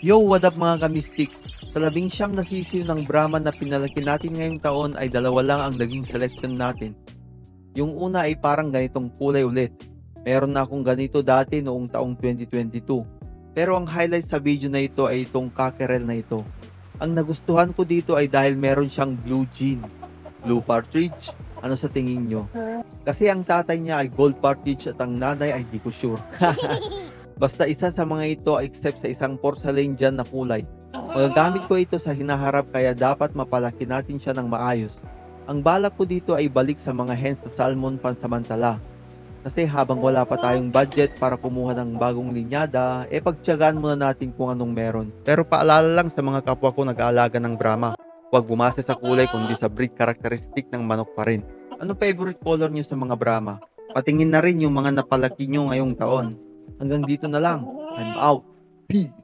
Yo, what up mga kamistik? Sa 11 na sisiw ng Brahman na pinalaki natin ngayong taon ay dalawa lang ang naging selection natin. Yung una ay parang ganitong kulay ulit. Meron na akong ganito dati noong taong 2022. Pero ang highlight sa video na ito ay itong cockerel na ito. Ang nagustuhan ko dito ay dahil meron siyang blue jean. Blue partridge? Ano sa tingin nyo? Kasi ang tatay niya ay gold partridge at ang nanay ay di ko sure. Basta isa sa mga ito except sa isang porcelain dyan na kulay. Magagamit ko ito sa hinaharap kaya dapat mapalaki natin siya ng maayos. Ang balak ko dito ay balik sa mga hens na salmon pansamantala. Kasi habang wala pa tayong budget para kumuha ng bagong linyada, pagtiyagaan muna natin kung anong meron. Pero paalala lang sa mga kapwa ko nag-aalaga ng Brahma, huwag bumase sa kulay kundi sa breed characteristic ng manok pa rin. Ano favorite color niyo sa mga Brahma? Patingin na rin yung mga napalaki nyo ngayong taon. Hanggang dito na lang. I'm out. Peace.